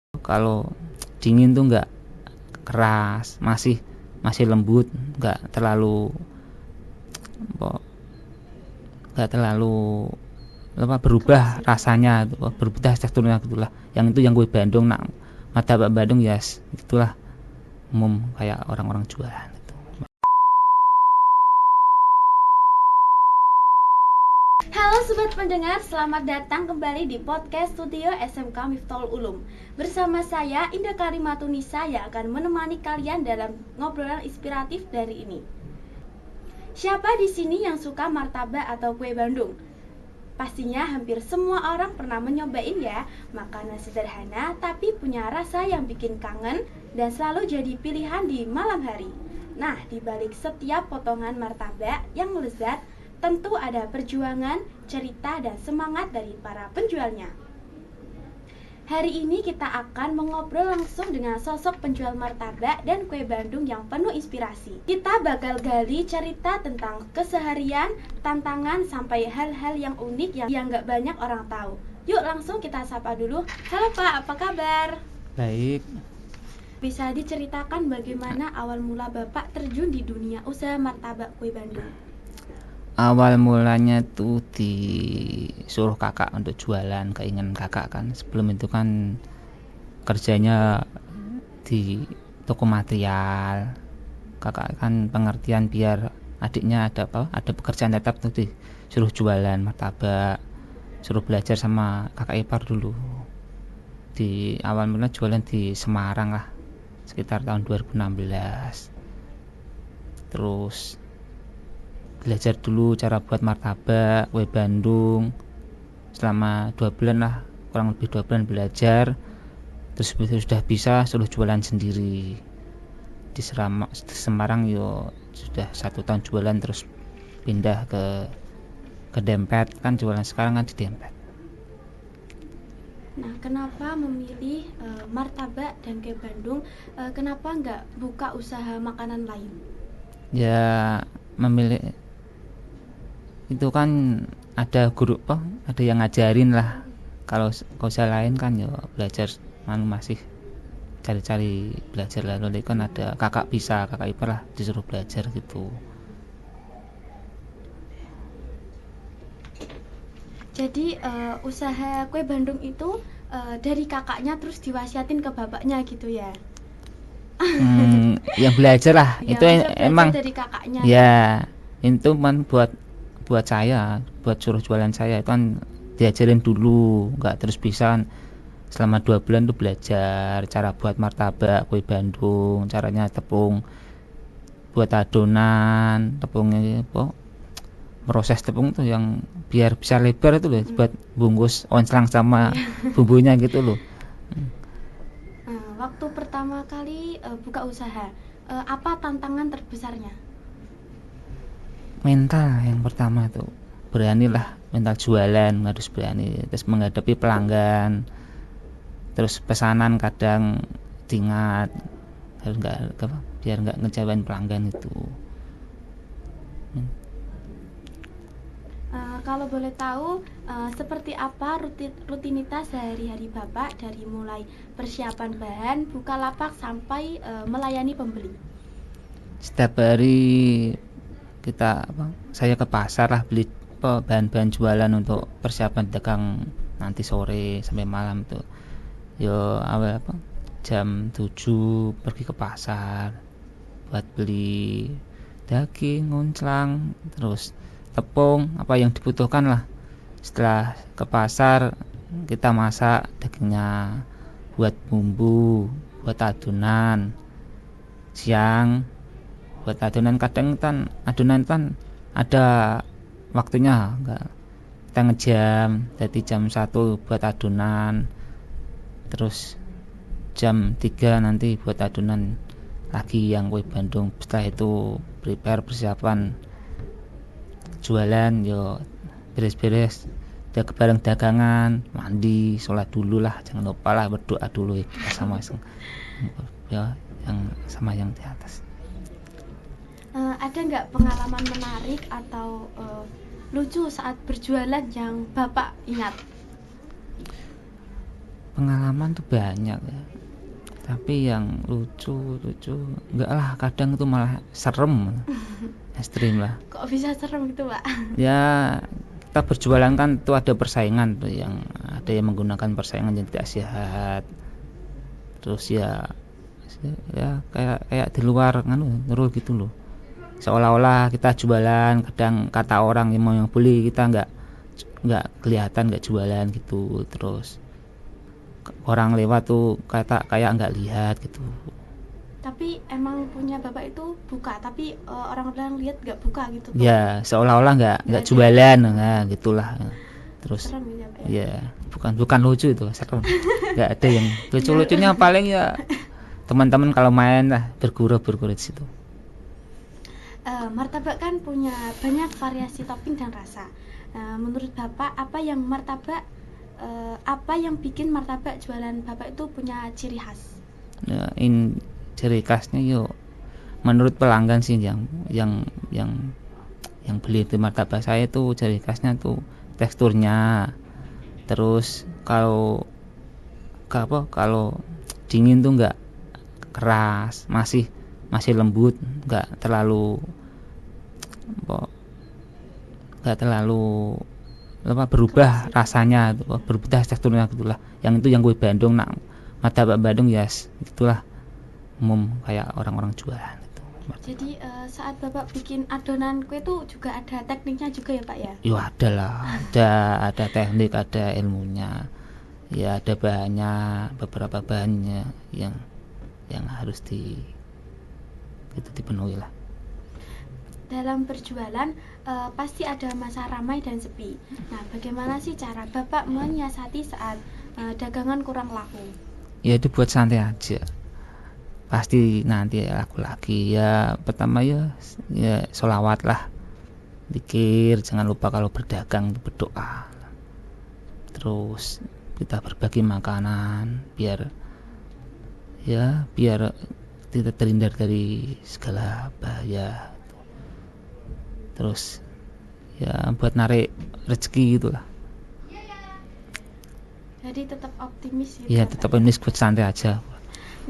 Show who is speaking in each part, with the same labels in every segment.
Speaker 1: Kalau dingin tuh nggak keras, masih lembut, apa, nggak terlalu apa berubah
Speaker 2: keras gitu.
Speaker 1: rasanya, berubah teksturnya gitulah. Yang itu yang kue Bandung, nak martabak Bandung ya itulah umum kayak orang-orang jualan itu.
Speaker 2: Halo sobat pendengar, selamat datang kembali di podcast studio SMK Miftahul Ulum. Bersama saya Indah Karimatunisa yang akan menemani kalian dalam ngobrolan inspiratif dari ini. Siapa di sini yang suka martabak atau kue Bandung? Pastinya hampir semua orang pernah menyobain ya. Makanan sederhana tapi punya rasa yang bikin kangen dan selalu jadi pilihan di malam hari. Nah, di balik setiap potongan martabak yang lezat, tentu ada perjuangan, cerita, dan semangat dari para penjualnya. Hari ini kita akan mengobrol langsung dengan sosok penjual martabak dan kue Bandung yang penuh inspirasi. Kita bakal gali cerita tentang keseharian, tantangan, sampai hal-hal yang unik yang gak banyak orang tahu. Yuk langsung kita sapa dulu. Halo Pak, apa kabar?
Speaker 1: Baik.
Speaker 2: Bisa diceritakan bagaimana awal mula Bapak terjun di dunia usaha martabak kue Bandung?
Speaker 1: Awal mulanya tuh disuruh kakak untuk jualan, keinginan kakak kan. Sebelum itu kan kerjanya di toko material. Kakak kan pengertian biar adiknya ada pekerjaan tetap tuh, disuruh jualan martabak, suruh belajar sama kakak ipar dulu. Di awal mulanya jualan di Semarang lah, sekitar tahun 2016. Terus belajar dulu cara buat martabak kue Bandung selama 2 bulan lah, kurang lebih 2 bulan belajar. Terus sudah bisa suruh jualan sendiri di Semarang. Yo sudah 1 tahun jualan, terus pindah ke Dempet, kan jualan sekarang kan di Dempet.
Speaker 2: Nah, kenapa memilih martabak dan kue Bandung? Kenapa nggak buka usaha makanan lain?
Speaker 1: Ya memilih itu kan ada guru ada yang ngajarin lah. Kalau usaha lain kan ya belajar, masih cari-cari belajar. Lalu kan ada kakak ipar lah, disuruh belajar gitu.
Speaker 2: Jadi usaha kue Bandung itu dari kakaknya terus diwasiatin ke bapaknya gitu ya?
Speaker 1: Yang belajar lah
Speaker 2: Ya,
Speaker 1: itu
Speaker 2: maksudnya belajar
Speaker 1: emang
Speaker 2: dari kakaknya gitu.
Speaker 1: ya. Itu kan buat saya, buat suruh jualan saya itu kan diajarin dulu, nggak terus bisa kan. Selama 2 bulan tuh belajar cara buat martabak kue Bandung, caranya tepung, buat adonan tepungnya apa, proses tepung tuh yang biar bisa lebar itu loh, buat bungkus onslang sama bumbunya gitu loh.
Speaker 2: Waktu pertama kali buka usaha, apa tantangan terbesarnya?
Speaker 1: Mental yang pertama itu, beranilah, mental jualan harus berani, terus menghadapi pelanggan, terus pesanan kadang diingat, harus biar nggak ngecewain pelanggan itu.
Speaker 2: Kalau boleh tahu, seperti apa rutinitas sehari-hari Bapak dari mulai persiapan bahan, buka lapak sampai melayani pembeli?
Speaker 1: Setiap hari saya ke pasar lah, beli bahan-bahan jualan untuk persiapan dagang nanti sore sampai malam tuh. Yo awal jam 7 pergi ke pasar buat beli daging, ngunclang, terus tepung, apa yang dibutuhkan lah. Setelah ke pasar kita masak dagingnya, buat bumbu, buat adonan. Siang buat adonan, kadang kan adonan kan ada waktunya, enggak kita ngejam, jadi jam 1 buat adonan, terus jam 3 nanti buat adonan lagi yang kue Bandung. Setelah itu prepare persiapan jualan, yo beres-beres bareng dagangan, mandi, sholat dulu lah, jangan lupa lah berdoa dulu ya sama ya yang sama yang di atas.
Speaker 2: Ada nggak pengalaman menarik atau lucu saat berjualan yang Bapak ingat?
Speaker 1: pengalaman tuh banyak ya, tapi yang lucu enggak lah, kadang itu malah serem. Ekstrim lah
Speaker 2: Kok bisa serem gitu, Pak?
Speaker 1: ya. Kita berjualan kan tuh ada persaingan tuh, yang ada yang menggunakan persaingan yang tidak sehat, terus ya kayak di luar nurul gitu loh, seolah-olah kita jualan. Kadang kata orang yang mau yang beli, kita nggak kelihatan nggak jualan gitu, terus orang lewat tuh kayak nggak lihat gitu.
Speaker 2: Tapi emang punya Bapak itu buka, tapi orang-orang lihat nggak buka gitu, Pak?
Speaker 1: Ya seolah-olah nggak
Speaker 2: Nggak ada.
Speaker 1: jualan, nah gitulah. Terus
Speaker 2: Serem ya, Pak?
Speaker 1: ya bukan lucu itu, serem. Nggak ada yang lucunya, paling ya teman-teman kalau main lah bergurau di situ.
Speaker 2: Martabak kan punya banyak variasi topping dan rasa. Menurut Bapak, apa yang bikin martabak jualan Bapak itu punya ciri khas?
Speaker 1: Ya, ciri khasnya yuk menurut pelanggan sih, yang beli di martabak saya tuh ciri khasnya tuh teksturnya. Terus kalau dingin tuh nggak keras, masih lembut, nggak terlalu berubah rasanya, berubah teksturnya gitulah. Yang itu yang kue Bandung, martabak Bandung ya gitulah, umum kayak orang-orang jualan itu.
Speaker 2: Jadi saat Bapak bikin adonan kue itu juga ada tekniknya juga ya, Pak ya?
Speaker 1: Yo ada lah, ada teknik, ada ilmunya. Ya ada beberapa bahannya yang harus dipenuhi lah.
Speaker 2: Dalam berjualan pasti ada masa ramai dan sepi. Nah, bagaimana sih cara Bapak menyiasati saat dagangan kurang laku?
Speaker 1: Ya dibuat santai aja, pasti nanti laku lagi. Ya pertama ya sholawat lah, zikir, jangan lupa kalau berdagang berdoa. Terus kita berbagi makanan biar kita terhindar dari segala bahaya. Terus ya buat narik rezeki gitulah.
Speaker 2: Jadi tetap optimis gitu.
Speaker 1: Ya tetap optimis, buat santai aja.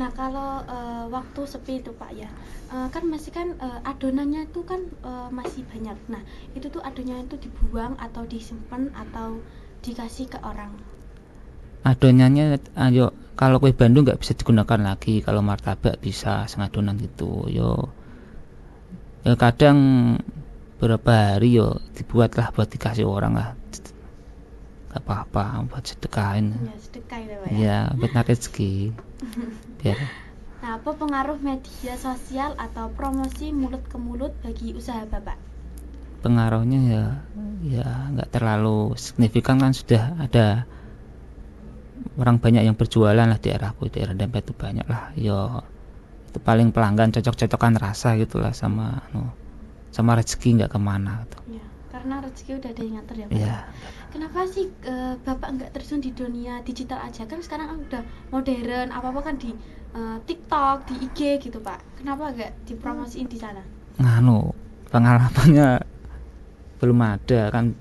Speaker 2: Nah, kalau waktu sepi itu, Pak ya, kan masih adonannya itu kan masih banyak. Nah, itu tuh adonannya itu dibuang atau disimpan atau dikasih ke orang?
Speaker 1: Adonannya kalau kue Bandung nggak bisa digunakan lagi, kalau martabak bisa sengadonan gitu. Ya kadang berapa hari dibuatlah buat dikasih orang lah, nggak apa-apa, buat sedekahin.
Speaker 2: Ya, sedekah ya, Pak ya.
Speaker 1: Ya buat narik rezeki. Biar.
Speaker 2: Nah, apa pengaruh media sosial atau promosi mulut ke mulut bagi usaha Bapak?
Speaker 1: Pengaruhnya ya nggak terlalu signifikan, kan sudah ada orang banyak yang berjualan lah di daerahku, daerah Dempet itu banyak lah. Itu paling pelanggan cocok-cocokan rasa gitulah sama rezeki, nggak kemana gitu.
Speaker 2: Ya, karena rezeki udah ada yang ngatur ya, Pak.
Speaker 1: Ya.
Speaker 2: Kenapa sih Bapak nggak terjun di dunia digital aja? Kan sekarang udah modern, apa-apa kan di TikTok, di IG gitu, Pak. Kenapa nggak dipromosiin di sana?
Speaker 1: Pengalamannya belum ada kan.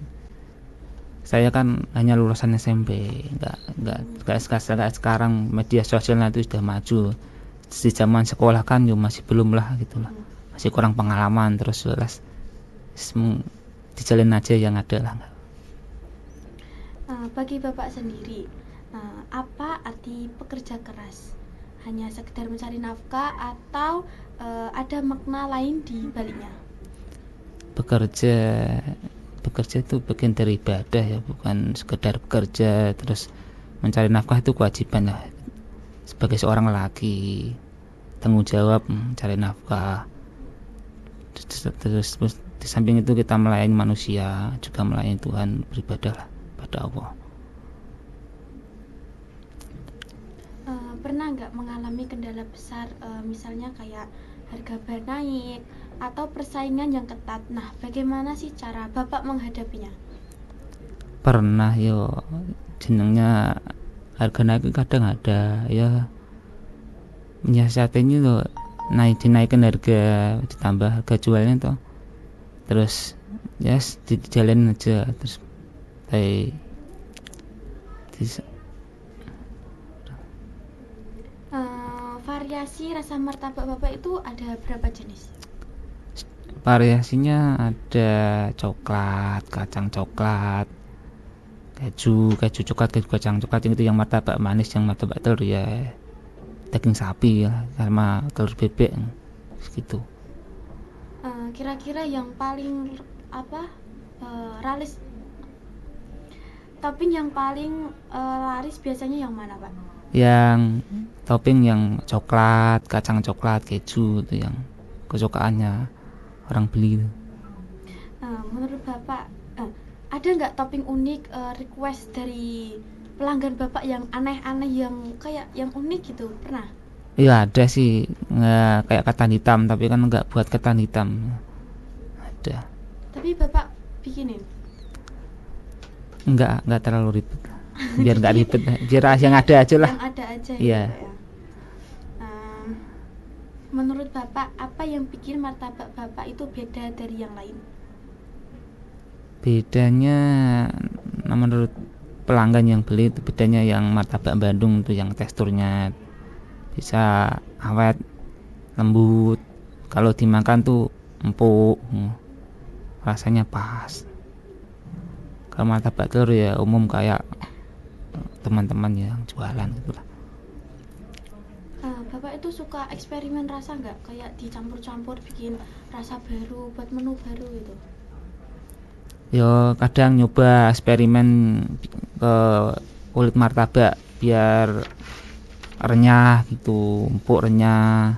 Speaker 1: Saya kan hanya lulusan SMP, nggak sekarang media sosialnya itu sudah maju. Di zaman sekolah kan masih belum lah gitulah, masih kurang pengalaman. Terus dijalin aja yang ada lah.
Speaker 2: Bagi Bapak sendiri, apa arti pekerja keras? Hanya sekedar mencari nafkah atau ada makna lain di baliknya?
Speaker 1: Bekerja itu bagian dari ibadah ya, bukan sekedar bekerja terus mencari nafkah. Itu kewajiban lah sebagai seorang lelaki, tanggung jawab mencari nafkah. Terus di samping itu kita melayani manusia, juga melayani Tuhan, beribadah lah pada Allah.
Speaker 2: Pernah nggak mengalami kendala besar, misalnya kayak harga bahan naik atau persaingan yang ketat? Nah, bagaimana sih cara Bapak menghadapinya?
Speaker 1: Pernah jenengnya harga naik kadang ada ya, menyiasatinya dinaikin harga, ditambah harga jualnya toh, terus dijalanin aja. Terus
Speaker 2: variasi rasa martabak Bapak itu ada berapa jenis?
Speaker 1: Variasinya ada coklat, kacang coklat, keju coklat, keju kacang coklat. Itu yang martabak manis, yang martabak telur ya daging sapi ya, sama telur bebek gitu.
Speaker 2: Kira-kira yang paling laris, topping yang paling laris biasanya yang mana Pak?
Speaker 1: Yang topping yang coklat, kacang coklat, keju itu yang kesukaannya orang beli itu.
Speaker 2: Menurut Bapak ada nggak topping unik request dari pelanggan Bapak yang aneh-aneh, yang kayak yang unik gitu, pernah?
Speaker 1: Iya ada sih, nggak kayak ketan hitam tapi kan nggak buat ketan hitam. Ada.
Speaker 2: Tapi Bapak bikinin?
Speaker 1: Nggak terlalu ribet. Biar nggak ribet, biar yang ada aja lah.
Speaker 2: Yang ada aja
Speaker 1: Iya.
Speaker 2: gitu ya. Menurut Bapak apa yang bikin martabak Bapak itu beda dari yang lain?
Speaker 1: Bedanya menurut pelanggan yang beli itu, bedanya yang martabak Bandung itu yang teksturnya bisa awet, lembut. Kalau dimakan tuh empuk, rasanya pas. Kalau martabak telur ya umum kayak teman-teman yang jualan gitu lah.
Speaker 2: Bapak itu suka eksperimen rasa nggak? Kayak dicampur-campur bikin rasa baru buat menu baru gitu?
Speaker 1: Yo kadang nyoba eksperimen ke kulit martabak biar renyah gitu, empuk renyah.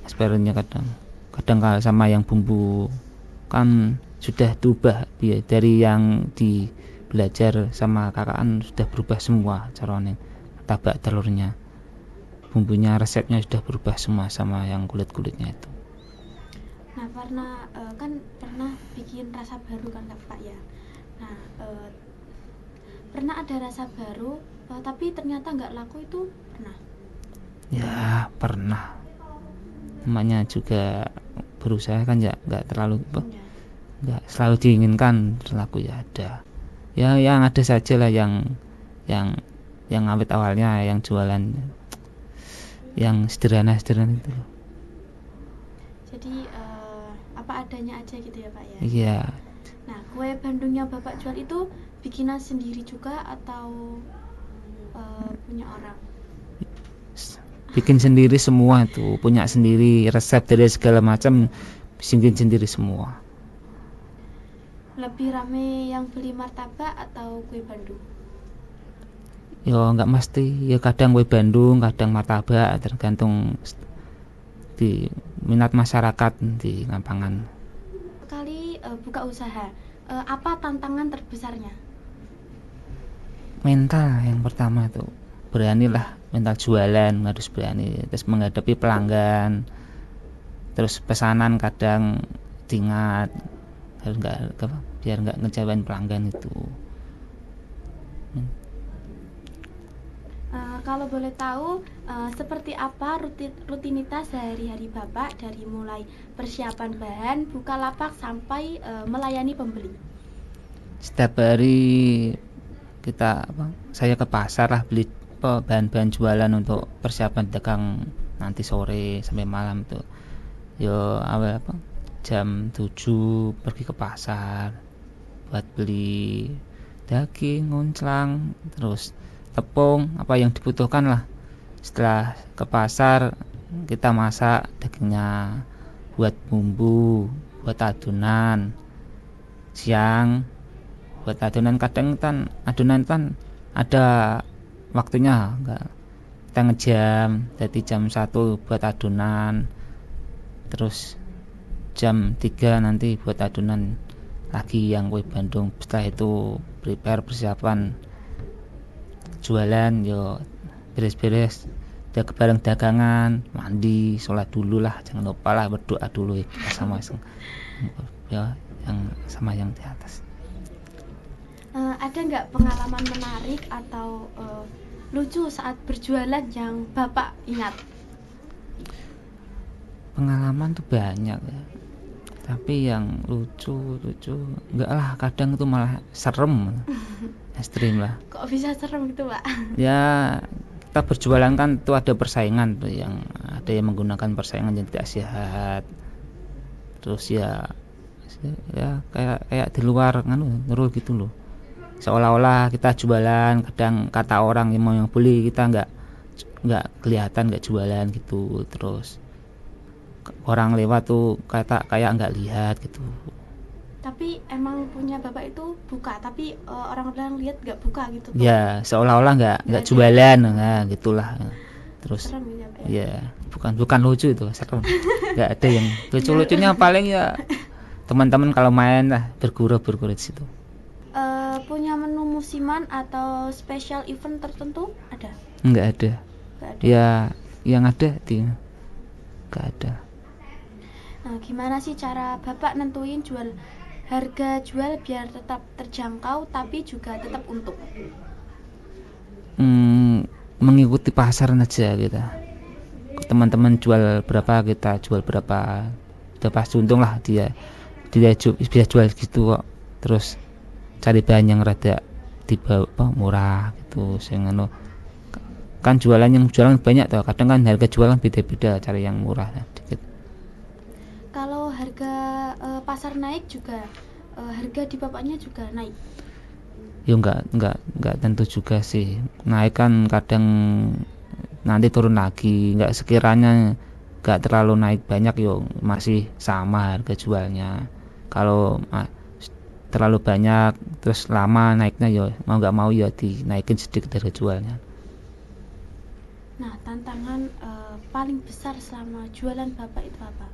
Speaker 1: Eksperimennya kadang kalau sama yang bumbu kan sudah berubah ya, dari yang di belajar sama kakak kan sudah berubah semua caranya martabak telurnya, bumbunya, resepnya sudah berubah semua sama yang kulit-kulitnya itu.
Speaker 2: Nah, karena kan pernah bikin rasa baru kan Pak ya. Nah, pernah ada rasa baru tapi ternyata nggak laku, itu pernah?
Speaker 1: Ya pernah, namanya juga berusaha kan ya, nggak terlalu nggak selalu diinginkan laku ya ada. Ya yang ada saja lah yang awet awalnya, yang jualan yang sederhana itu.
Speaker 2: Jadi apa adanya aja gitu ya Pak ya?
Speaker 1: Iya.
Speaker 2: Nah, kue Bandungnya Bapak jual itu bikinan sendiri juga atau punya orang?
Speaker 1: Bikin sendiri semua tuh, punya sendiri resep dari segala macam, bikin sendiri semua.
Speaker 2: Lebih rame yang beli martabak atau kue Bandung?
Speaker 1: Ya nggak mesti, ya kadang kue Bandung, kadang martabak, tergantung di minat masyarakat di lapangan.
Speaker 2: Kali buka usaha, apa tantangan terbesarnya?
Speaker 1: Mental yang pertama tuh, beranilah, mental jualan harus berani, terus menghadapi pelanggan, terus pesanan kadang diingat, harus biar nggak ngecewain pelanggan itu.
Speaker 2: Kalau boleh tahu, seperti apa rutinitas sehari-hari Bapak dari mulai persiapan bahan, bukalapak sampai melayani pembeli?
Speaker 1: Setiap hari saya ke pasar lah, beli bahan-bahan jualan untuk persiapan dagang nanti sore sampai malam tuh. Yo awal jam 7 pergi ke pasar buat beli daging, ngunclang, terus tepung, apa yang dibutuhkan lah. Setelah ke pasar kita masak dagingnya, buat bumbu, buat adonan. Siang buat adonan, kadang kan adonan kan ada waktunya, enggak kita ngejam, jadi jam 1 buat adonan, terus jam 3 nanti buat adonan lagi yang kue Bandung. Setelah itu prepare persiapan jualan, yo beres-beres udah ke bareng dagangan, mandi, sholat dulu lah, jangan lupa lah berdoa dulu ya, sama ya yang sama yang di atas.
Speaker 2: Ada nggak pengalaman menarik atau lucu saat berjualan yang Bapak ingat?
Speaker 1: Pengalaman tuh banyak ya, tapi yang lucu enggak lah, kadang tuh malah serem. Ekstrim lah.
Speaker 2: Kok bisa serem gitu Pak?
Speaker 1: Ya kita berjualan kan tuh ada persaingan tuh, yang ada yang menggunakan persaingan yang tidak sehat. Terus ya kayak di luar ngerul gitu loh, seolah-olah kita jualan. Kadang kata orang yang mau yang beli, kita nggak kelihatan nggak jualan gitu. Terus orang lewat tuh kayak nggak lihat gitu.
Speaker 2: Tapi emang punya bapak itu buka, tapi orang lihat nggak buka gitu Pak?
Speaker 1: Ya seolah-olah nggak
Speaker 2: Nggak
Speaker 1: jualan, nah gitulah. Terus
Speaker 2: serem ya Pak ya?
Speaker 1: ya bukan lucu itu, serem. Nggak ada yang lucu-lucunya, paling ya teman-teman kalau main lah bergurau di situ.
Speaker 2: Punya menu musiman atau special event tertentu ada?
Speaker 1: Nggak ada.
Speaker 2: Nggak ada.
Speaker 1: Ya yang ada nggak ada.
Speaker 2: Nah, gimana sih cara bapak nentuin harga jual biar tetap terjangkau tapi juga tetap untung?
Speaker 1: Mengikuti pasar aja kita. Teman-teman jual berapa, kita jual berapa. Udah pasti untung lah, dia bisa jual gitu kok. Terus cari bahan yang rada di bawah murah gitu, kan jualan banyak tuh, kadang kan harga jualan beda-beda, cari yang murah dikit.
Speaker 2: Kalau harga pasar naik juga harga di bapaknya juga naik?
Speaker 1: Ya enggak tentu juga sih, naik kan kadang nanti turun lagi, enggak sekiranya enggak terlalu naik banyak yo masih sama harga jualnya. Kalau terlalu banyak terus lama naiknya yo mau nggak mau ya dinaikin sedikit harga jualnya.
Speaker 2: Nah, tantangan paling besar selama jualan bapak itu apa?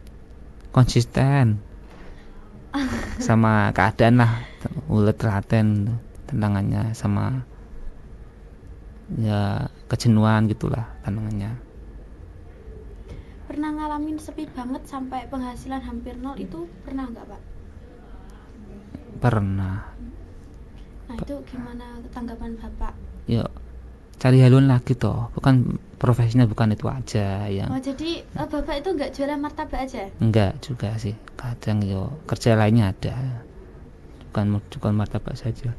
Speaker 1: Konsisten sama keadaan lah, ulet telaten tantangannya, sama ya kejenuhan gitulah tantangannya.
Speaker 2: Pernah ngalamin sepi banget sampai penghasilan hampir nol itu pernah nggak Pak?
Speaker 1: Pernah.
Speaker 2: Nah, itu gimana tanggapan bapak?
Speaker 1: Ya cari haluan lagi toh, bukan profesinya bukan itu aja yang.
Speaker 2: Oh, jadi bapak itu nggak jualan martabak aja?
Speaker 1: Enggak juga sih, kadang yo kerja lainnya ada, bukan martabak saja.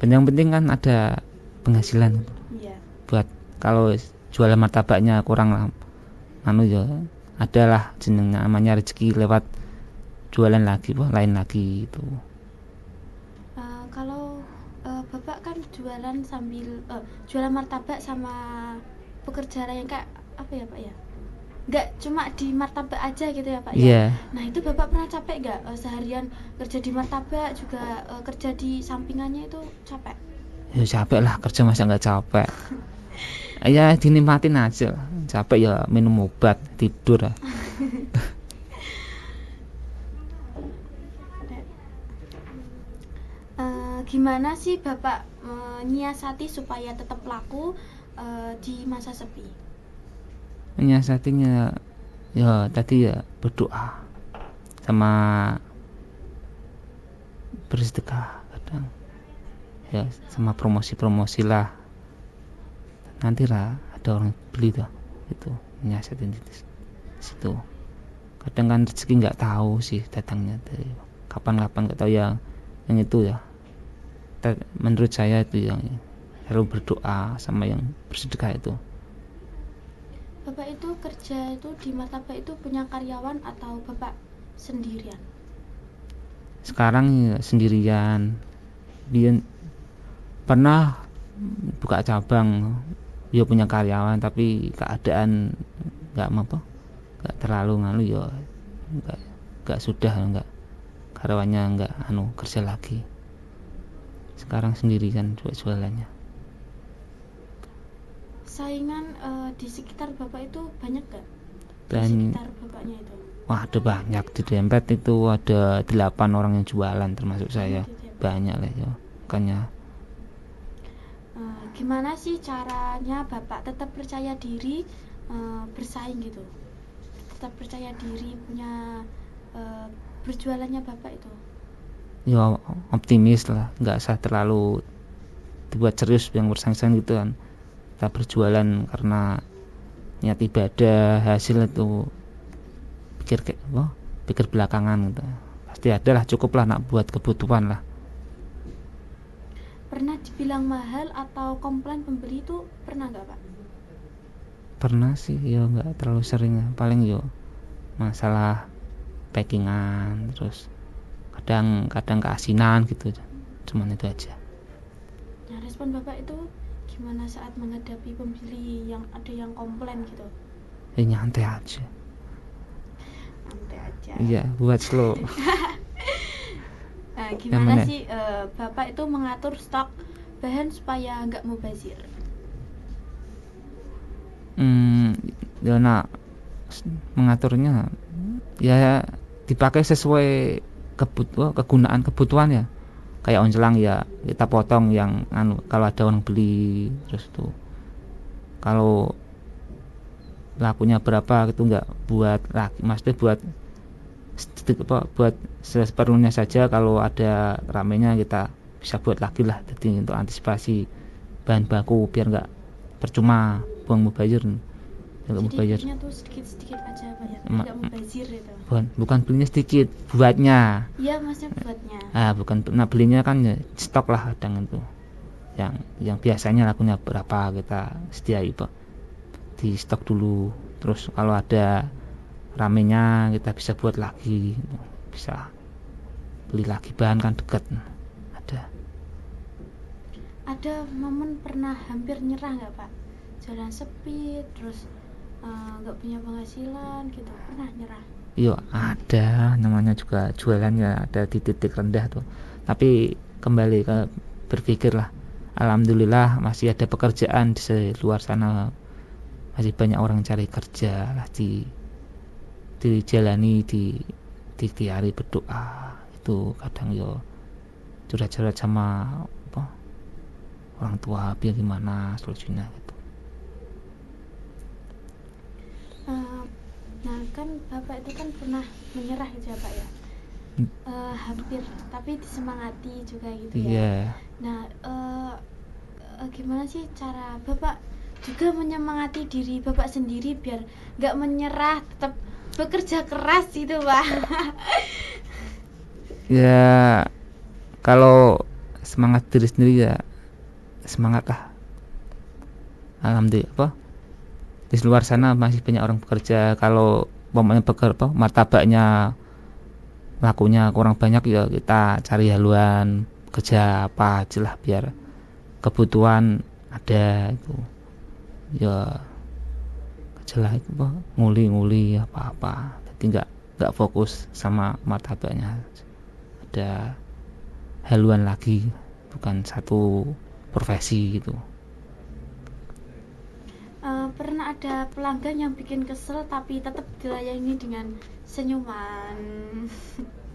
Speaker 1: Dan yang penting kan ada penghasilan.
Speaker 2: Iya.
Speaker 1: Buat kalau jualan martabaknya kurang lah, ya adalah jenengnya namanya rezeki lewat jualan lagi, lain lagi itu.
Speaker 2: Kalau bapak kan jualan sambil jualan martabak sama pekerja lain kayak apa ya Pak ya? Nggak cuma di martabak aja gitu ya Pak ya?
Speaker 1: Iya.
Speaker 2: Nah, itu bapak pernah capek nggak seharian kerja di martabak juga kerja di sampingannya itu capek?
Speaker 1: Ya capek lah, kerja masa nggak capek. Ya dinikmatin aja, capek ya minum obat, tidur lah.
Speaker 2: Gimana sih bapak menyiasati supaya tetap laku di masa sepi?
Speaker 1: Menyiasatinya ya tadi ya berdoa sama bersedekah kadang ya, sama promosi lah, nanti lah ada orang beli tuh, itu menyiasatin di situ. Kadang kan rezeki nggak tahu sih datangnya dari kapan nggak tahu, yang itu ya menurut saya itu yang harus berdoa sama yang bersedekah itu.
Speaker 2: Bapak itu kerja itu di martabak itu punya karyawan atau bapak sendirian?
Speaker 1: Sekarang ya sendirian. Dia pernah buka cabang, dia punya karyawan tapi keadaan nggak terlalu ya nggak karyawannya nggak kerja lagi. Sekarang sendirian jualannya.
Speaker 2: Saingan di sekitar bapak itu banyak gak?
Speaker 1: Dan
Speaker 2: di sekitar bapaknya itu?
Speaker 1: Wah, ada banyak. Di Dempet itu ada 8 orang yang jualan termasuk saya. Banyak lah ya. Makanya
Speaker 2: gimana sih caranya bapak tetap percaya diri bersaing gitu? Tetap percaya diri punya berjualannya bapak itu?
Speaker 1: ya optimis lah, nggak usah terlalu dibuat serius yang bersaing-saing gitu kan. Kita berjualan karena niat ibadah, hasil itu pikir belakangan gitu. Pasti ada lah, cukup lah nak buat kebutuhan lah.
Speaker 2: Pernah dibilang mahal atau komplain pembeli itu pernah nggak Pak?
Speaker 1: Pernah sih, ya nggak terlalu sering ya. Paling yo masalah packingan, terus kadang keasinan gitu, cuman itu aja.
Speaker 2: Nah, respon Bapak itu gimana saat menghadapi pembeli yang ada yang komplain gitu?
Speaker 1: Nyantai aja.
Speaker 2: Santai aja.
Speaker 1: Iya, buat slow.
Speaker 2: Gimana sih Bapak itu mengatur stok bahan supaya nggak mubazir?
Speaker 1: Ya mengaturnya ya dipakai sesuai kegunaan kebutuhan ya. Kayak oncelang ya kita potong yang kalau ada orang beli, terus tuh kalau lakunya berapa gitu nggak buat lagi, maksudnya buat seperlunya saja, kalau ada ramenya kita bisa buat lagi lah, jadi untuk antisipasi bahan baku biar nggak percuma buang mubazir.
Speaker 2: Jadi belinya tuh sedikit-sedikit aja Pak ya, nggak mubazir itu.
Speaker 1: Bukan belinya sedikit, buatnya.
Speaker 2: Iya, maksudnya buatnya.
Speaker 1: Bukan, belinya kan ya, stok lah kadang itu. Yang biasanya lakunya berapa kita sediai Pak, di stok dulu. Terus kalau ada ramenya kita bisa buat lagi, bisa beli lagi, bahan kan dekat.
Speaker 2: Ada momen pernah hampir nyerah nggak Pak? Jalan sepi, terus nggak punya penghasilan gitu, pernah nyerah?
Speaker 1: Iya ada, namanya juga jualan ya, ada di titik rendah tuh. Tapi kembali ke berpikir lah, alhamdulillah masih ada pekerjaan di luar sana, masih banyak orang cari kerja lah, dijalani di hari berdoa itu. Kadang yo curhat-curhat sama orang tua biar gimana solusinya gitu.
Speaker 2: Nah kan Bapak itu kan pernah menyerah gitu ya Pak ya, hampir, tapi disemangati juga gitu ya. Nah gimana sih cara Bapak juga menyemangati diri Bapak sendiri biar nggak menyerah, tetap bekerja keras gitu Pak?
Speaker 1: Ya kalau semangat diri sendiri ya semangat lah, alhamdulillah di luar sana masih banyak orang bekerja. Kalau martabaknya lakunya kurang banyak ya kita cari haluan kerja apa aja lah biar kebutuhan ada itu ya, kerja itu nguli apa, jadi nggak fokus sama martabaknya, ada haluan lagi, bukan satu profesi gitu.
Speaker 2: Pernah ada pelanggan yang bikin kesel tapi tetap dilayani dengan senyuman?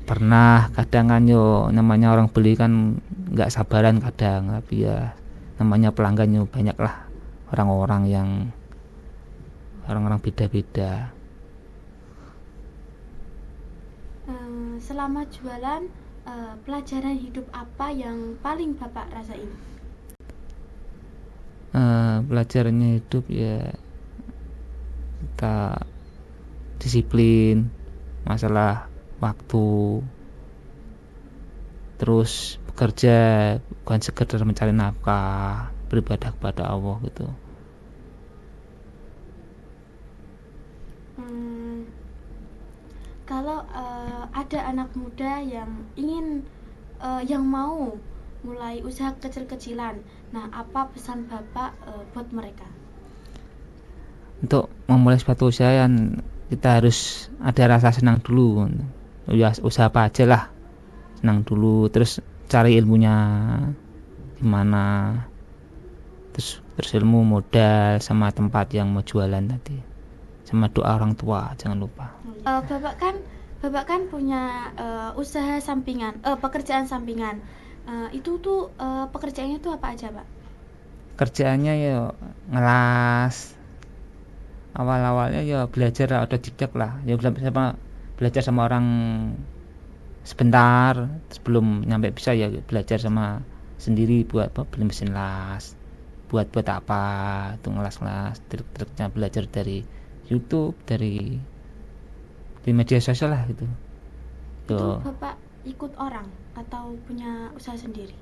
Speaker 1: Pernah, kadang kan yo namanya orang beli kan nggak sabaran kadang, tapi ya namanya pelanggan yo banyak lah, orang-orang beda-beda.
Speaker 2: Selama jualan, pelajaran hidup apa yang paling Bapak rasain?
Speaker 1: Pelajarannya hidup ya kita disiplin, masalah waktu, terus bekerja bukan sekedar mencari nafkah, beribadah kepada Allah gitu.
Speaker 2: Kalau ada anak muda yang ingin yang mau mulai usaha kecil-kecilan, nah apa pesan Bapak buat mereka?
Speaker 1: Untuk memulai suatu usaha yang kita harus ada rasa senang dulu ya, usaha apa aja lah senang dulu, terus cari ilmunya gimana, terus ilmu, modal, sama tempat yang mau jualan tadi, sama doa orang tua jangan lupa.
Speaker 2: Bapak kan punya usaha sampingan, pekerjaan sampingan. Itu tuh pekerjaannya tuh apa aja Pak?
Speaker 1: Kerjaannya ya ngelas, awalnya ya belajar otodidak lah, ya belajar sama orang sebentar sebelum nyampe bisa ya belajar sama sendiri, buat beli mesin las, buat apa itu ngelas trik-triknya belajar dari YouTube, dari media sosial lah gitu.
Speaker 2: Itu Bapak ikut orang atau punya usaha sendiri?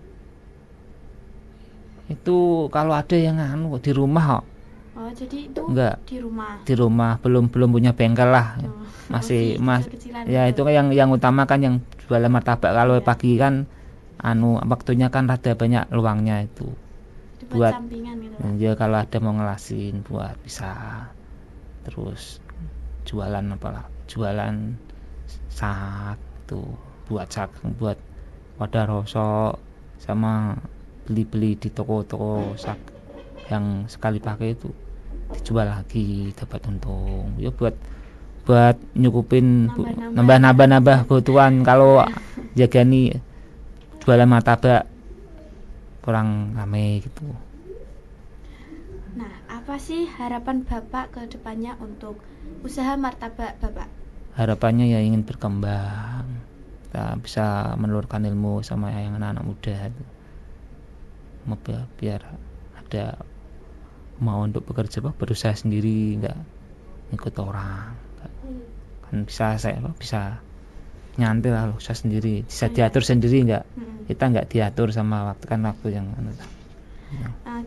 Speaker 1: Itu kalau ada yang di rumah kok,
Speaker 2: Oh, jadi itu
Speaker 1: Enggak,
Speaker 2: di rumah.
Speaker 1: di rumah, belum punya bengkel lah.
Speaker 2: Oh,
Speaker 1: Masih
Speaker 2: kecil-kecilan
Speaker 1: ya
Speaker 2: gitu.
Speaker 1: itu kan yang utama kan yang jualan martabak. Kalau
Speaker 2: Iya.
Speaker 1: pagi kan waktunya kan rada banyak luangnya itu
Speaker 2: Itu buat
Speaker 1: buat
Speaker 2: sampingan gitu, Pak.
Speaker 1: ya kalau ada mau ngelasin buat bisa, terus jualan apalah, jualan sak tuh, buat wadah rosok, sama beli-beli di toko-toko sak yang sekali pakai itu dijual lagi dapat untung ya, buat nyukupin nambah kebutuhan. Kalau jagani jualan martabak kurang rame gitu.
Speaker 2: Nah, apa sih harapan Bapak ke depannya untuk usaha martabak Bapak?
Speaker 1: Harapannya ya ingin berkembang, kita bisa menelurkan ilmu sama yang anak-anak muda itu, biar ada mau untuk berusaha sendiri, nggak ikut orang. Kan bisa nyantai lah, usaha sendiri, bisa diatur sendiri, kita nggak diatur sama waktu yang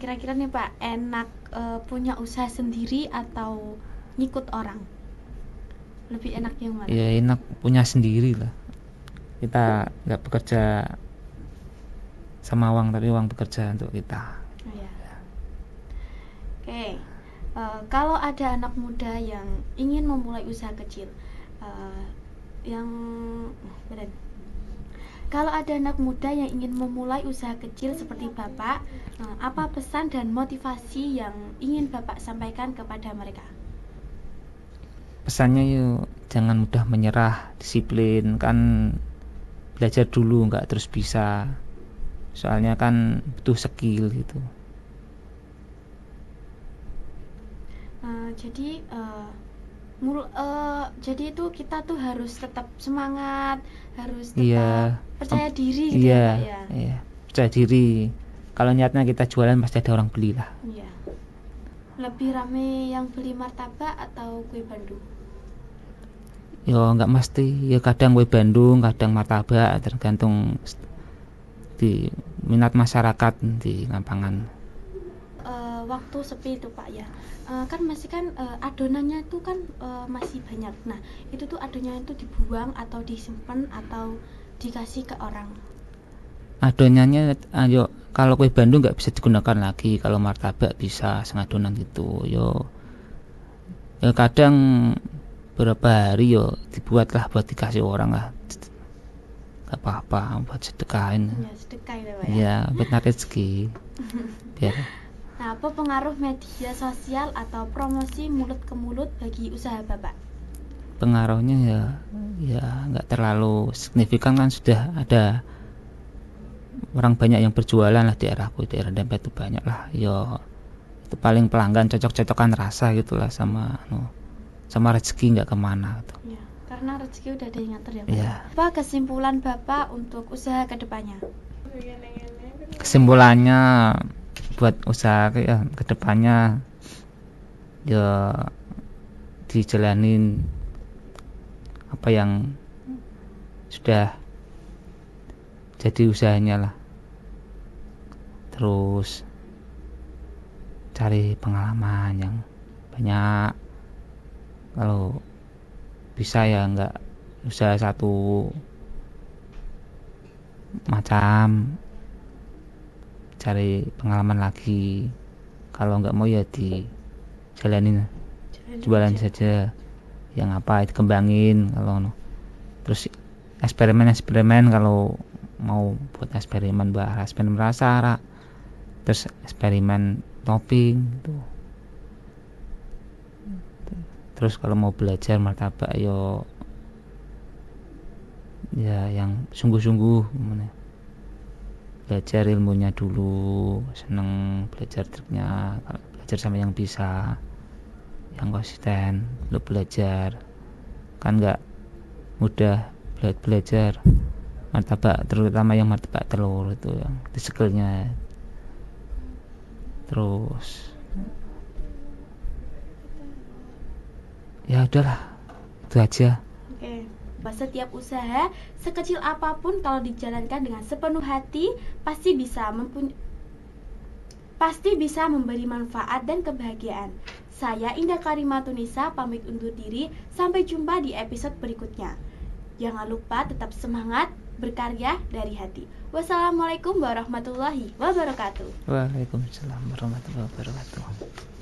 Speaker 2: Kira-kira nih Pak, enak punya usaha sendiri atau ngikut orang? Lebih enak yang mana?
Speaker 1: ya enak punya sendiri lah, kita nggak bekerja sama uang, tapi uang bekerja untuk kita.
Speaker 2: Oke. Kalau ada anak muda yang ingin memulai usaha kecil, kalau ada anak muda yang ingin memulai usaha kecil seperti Bapak, apa pesan dan motivasi yang ingin Bapak sampaikan kepada mereka?
Speaker 1: Pesannya yuk jangan mudah menyerah, disiplin, kan belajar dulu nggak terus bisa, soalnya kan butuh skill gitu.
Speaker 2: Jadi itu kita tuh harus tetap semangat, harus tetap percaya diri gitu ya Pak ya.
Speaker 1: Iya, percaya diri. Kalau niatnya kita jualan pasti ada orang beli lah.
Speaker 2: Iya. Lebih rame yang beli martabak atau kue Bandung?
Speaker 1: Ya nggak mesti, ya kadang kue Bandung, kadang martabak, tergantung di minat masyarakat di Ngampangan.
Speaker 2: Waktu sepi itu Pak ya, kan masih kan adonannya itu kan masih banyak. Nah itu tuh adonannya itu dibuang atau disimpan atau dikasih ke orang?
Speaker 1: Adonannya ayo, kalau kue Bandung nggak bisa digunakan lagi, kalau martabak bisa sengadonan gitu. Ya kadang beberapa hari yo dibuatlah buat dikasih orang lah, nggak apa-apa, buat sedekahin.
Speaker 2: Ya sedekah ya Pak ya.
Speaker 1: Ya buat narik rezeki. Biar.
Speaker 2: Nah, apa pengaruh media sosial atau promosi mulut ke mulut bagi usaha Bapak?
Speaker 1: Pengaruhnya ya nggak terlalu signifikan, kan sudah ada orang banyak yang berjualan lah di daerahku, di daerah Dempet itu banyak lah. Yo itu paling pelanggan cocok-cocokan rasa gitulah sama rezeki, nggak kemana gitu.
Speaker 2: Ya, karena rezeki udah ada yang ngatur ya Pak.
Speaker 1: Ya.
Speaker 2: Apa kesimpulan Bapak untuk usaha kedepannya?
Speaker 1: Kesimpulannya buat usaha ya kedepannya ya dijalanin apa yang sudah jadi usahanya lah, terus cari pengalaman yang banyak. Kalau bisa ya nggak usaha satu macam, cari pengalaman lagi. Kalau nggak mau ya dijalanin, jualan saja, yang apa dikembangin. Kalau terus eksperimen kalau mau buat eksperimen rasa, terus eksperimen topping gitu. Terus kalau mau belajar martabak ya yang sungguh-sungguh, belajar ilmunya dulu, seneng belajar triknya, belajar sama yang bisa, yang konsisten lo belajar. Kan nggak mudah belajar martabak, terutama yang martabak telur itu yang di skillnya. Terus ya udahlah, itu aja.
Speaker 2: Oke. Setiap usaha sekecil apapun kalau dijalankan dengan sepenuh hati pasti bisa pasti bisa memberi manfaat dan kebahagiaan. Saya Indah Karimatunisa pamit undur diri, sampai jumpa di episode berikutnya. Jangan lupa tetap semangat, berkarya dari hati. Wassalamualaikum warahmatullahi wabarakatuh.
Speaker 1: Waalaikumsalam warahmatullahi wabarakatuh.